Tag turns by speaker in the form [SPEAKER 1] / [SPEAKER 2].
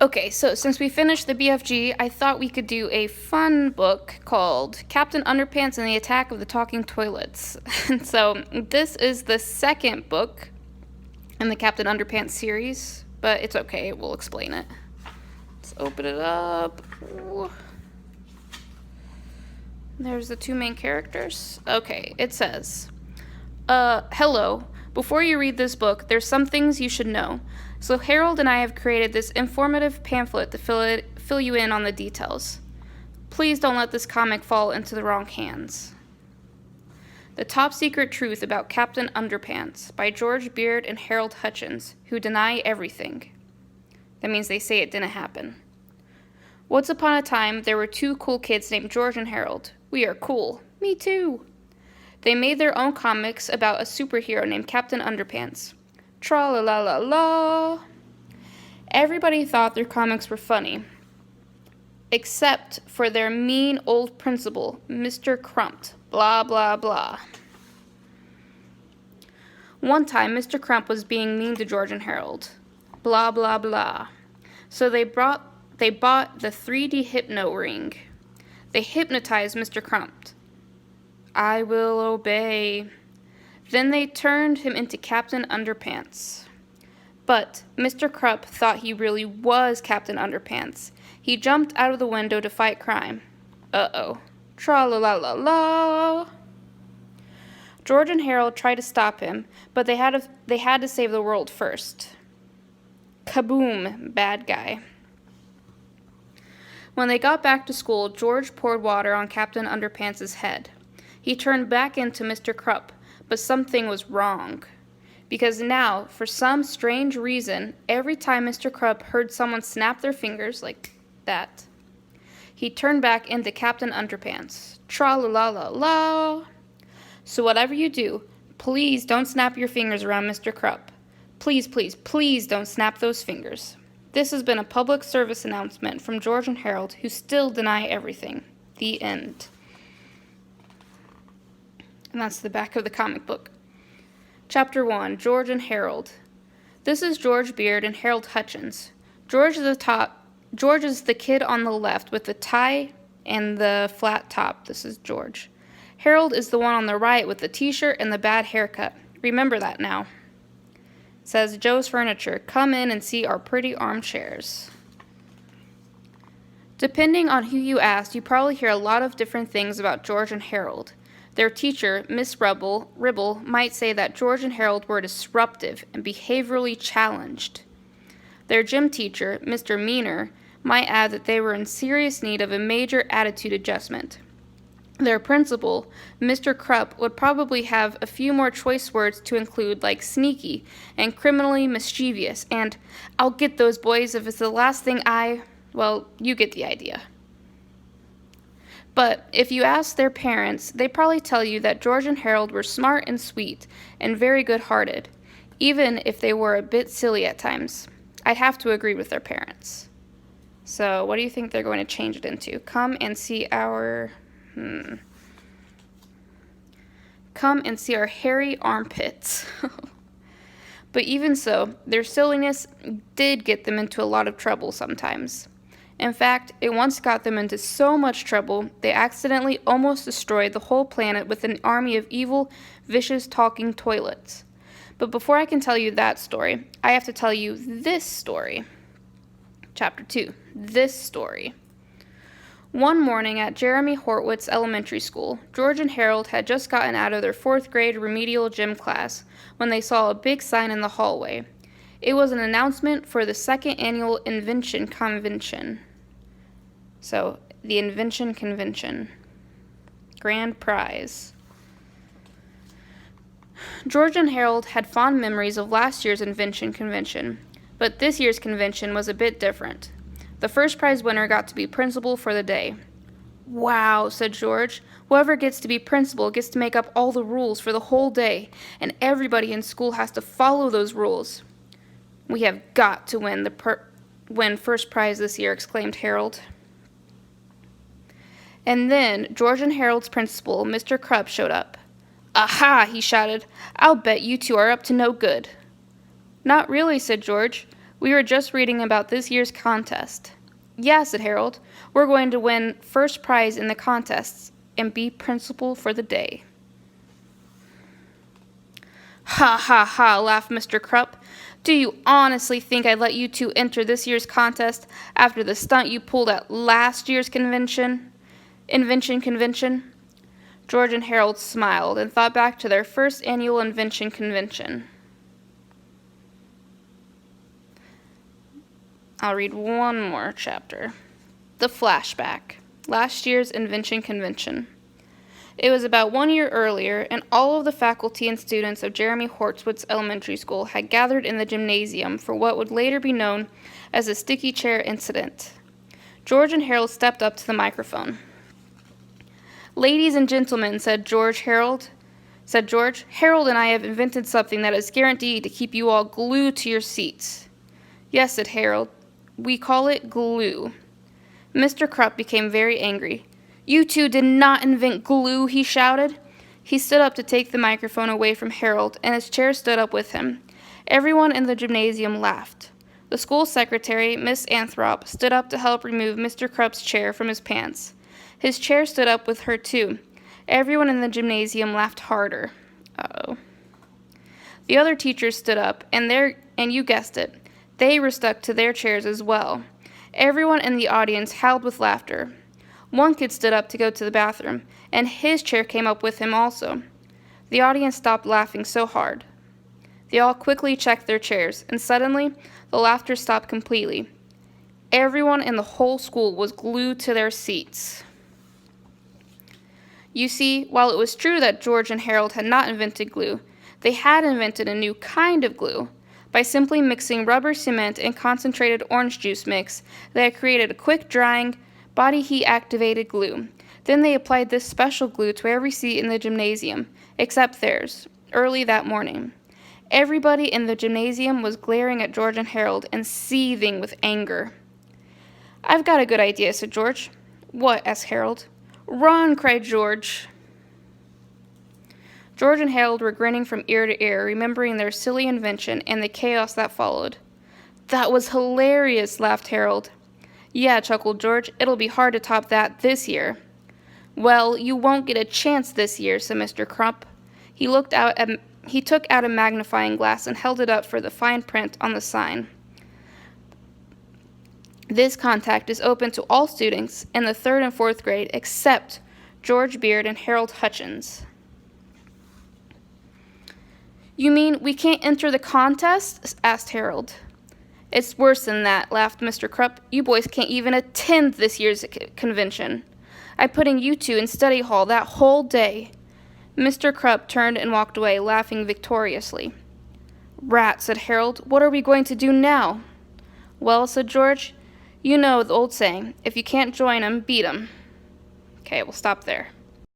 [SPEAKER 1] Okay, so since we finished the BFG, I thought we could do a fun book called Captain Underpants and the Attack of the Talking Toilets. And so this is the second book in the Captain Underpants series, but it's okay, we'll explain it. Let's open it up. Ooh. There's the two main characters. Okay, it says, hello. Before you read this book, there's some things you should know. So Harold and I have created this informative pamphlet to fill you in on the details. Please don't let this comic fall into the wrong hands. The Top Secret Truth About Captain Underpants by George Beard and Harold Hutchins, who deny everything. That means they say it didn't happen. Once upon a time, there were two cool kids named George and Harold. We are cool. Me too. They made their own comics about a superhero named Captain Underpants. Tra-la-la-la-la. Everybody thought their comics were funny, except for their mean old principal, Mr. Crump. Blah, blah, blah. One time, Mr. Crump was being mean to George and Harold. Blah, blah, blah. So they bought the 3D hypno ring. They hypnotized Mr. Crump. I will obey. Then they turned him into Captain Underpants. But Mr. Crump thought he really was Captain Underpants. He jumped out of the window to fight crime. Uh-oh. Tra-la-la-la-la. George and Harold tried to stop him, but they had to save the world first. Kaboom, bad guy. When they got back to school, George poured water on Captain Underpants' head. He turned back into Mr. Crump, but something was wrong. Because now, for some strange reason, every time Mr. Crump heard someone snap their fingers like that, he turned back into Captain Underpants. Tra-la-la-la-la. So whatever you do, please don't snap your fingers around Mr. Crump. Please, please, please don't snap those fingers. This has been a public service announcement from George and Harold, who still deny everything. The end. And that's the back of the comic book. Chapter 1, George and Harold. This is George Beard and Harold Hutchins. George is the kid on the left with the tie and the flat top. This is George. Harold is the one on the right with the t-shirt and the bad haircut. Remember that now. It says, Joe's Furniture. Come in and see our pretty armchairs. Depending on who you ask, you probably hear a lot of different things about George and Harold. Their teacher, Miss Ribble, might say that George and Harold were disruptive and behaviorally challenged. Their gym teacher, Mr. Meaner, might add that they were in serious need of a major attitude adjustment. Their principal, Mr. Crump, would probably have a few more choice words to include, like sneaky and criminally mischievous, and I'll get those boys if it's the last thing well, you get the idea. But if you ask their parents, they probably tell you that George and Harold were smart and sweet and very good-hearted, even if they were a bit silly at times. I'd have to agree with their parents. So what do you think they're going to change it into? Come and see our hairy armpits. But even so, their silliness did get them into a lot of trouble sometimes. In fact, it once got them into so much trouble, they accidentally almost destroyed the whole planet with an army of evil, vicious talking toilets. But before I can tell you that story, I have to tell you this story. Chapter 2, this story. One morning at Jeremy Horwitz Elementary School, George and Harold had just gotten out of their 4th grade remedial gym class when they saw a big sign in the hallway. It was an announcement for the 2nd annual Invention Convention. So, the Invention Convention. Grand prize. George and Harold had fond memories of last year's Invention Convention, but this year's convention was a bit different. The first prize winner got to be principal for the day. Wow, said George. Whoever gets to be principal gets to make up all the rules for the whole day, and everybody in school has to follow those rules. We have got to win first prize this year, exclaimed Harold. And then George and Harold's principal, Mr. Crump, showed up. Aha, he shouted. I'll bet you two are up to no good. Not really, said George. We were just reading about this year's contest. Yeah, said Harold. We're going to win first prize in the contests and be principal for the day. Ha ha ha, laughed Mr. Krupp. Do you honestly think I'd let you two enter this year's contest after the stunt you pulled at last year's Invention Convention? George and Harold smiled and thought back to their first annual Invention Convention. I'll read one more chapter. The Flashback, last year's Invention Convention. It was about 1 year earlier, and all of the faculty and students of Jeremy Hortwood's elementary school had gathered in the gymnasium for what would later be known as the sticky chair incident. George and Harold stepped up to the microphone. Ladies and gentlemen, said George, Harold and I have invented something that is guaranteed to keep you all glued to your seats. Yes, said Harold. We call it glue. Mr. Krupp became very angry. You two did not invent glue, he shouted. He stood up to take the microphone away from Harold, and his chair stood up with him. Everyone in the gymnasium laughed. The school secretary, Miss Anthrop, stood up to help remove Mr. Krupp's chair from his pants. His chair stood up with her, too. Everyone in the gymnasium laughed harder. Uh-oh. The other teachers stood up, and you guessed it, they were stuck to their chairs as well. Everyone in the audience howled with laughter. One kid stood up to go to the bathroom, and his chair came up with him also. The audience stopped laughing so hard. They all quickly checked their chairs, and suddenly the laughter stopped completely. Everyone in the whole school was glued to their seats. You see, while it was true that George and Harold had not invented glue, they had invented a new kind of glue. By simply mixing rubber cement and concentrated orange juice mix, they had created a quick-drying, body heat-activated glue. Then they applied this special glue to every seat in the gymnasium, except theirs, early that morning. Everybody in the gymnasium was glaring at George and Harold and seething with anger. I've got a good idea, said George. What? Asked Harold. Run, cried George. George and Harold were grinning from ear to ear, remembering their silly invention and the chaos that followed. That was hilarious, laughed Harold. Yeah, chuckled George, it'll be hard to top that this year. Well, you won't get a chance this year, said Mr. Krupp. He took out a magnifying glass and held it up for the fine print on the sign. This contact is open to all students in the 3rd and 4th grade except George Beard and Harold Hutchins. You mean we can't enter the contest? Asked Harold. It's worse than that, laughed Mr. Krupp. You boys can't even attend this year's convention. I'm putting you two in study hall that whole day. Mr. Krupp turned and walked away, laughing victoriously. Rat, said Harold. What are we going to do now? Well, said George, you know the old saying, if you can't join 'em, beat 'em. Okay, we'll stop there.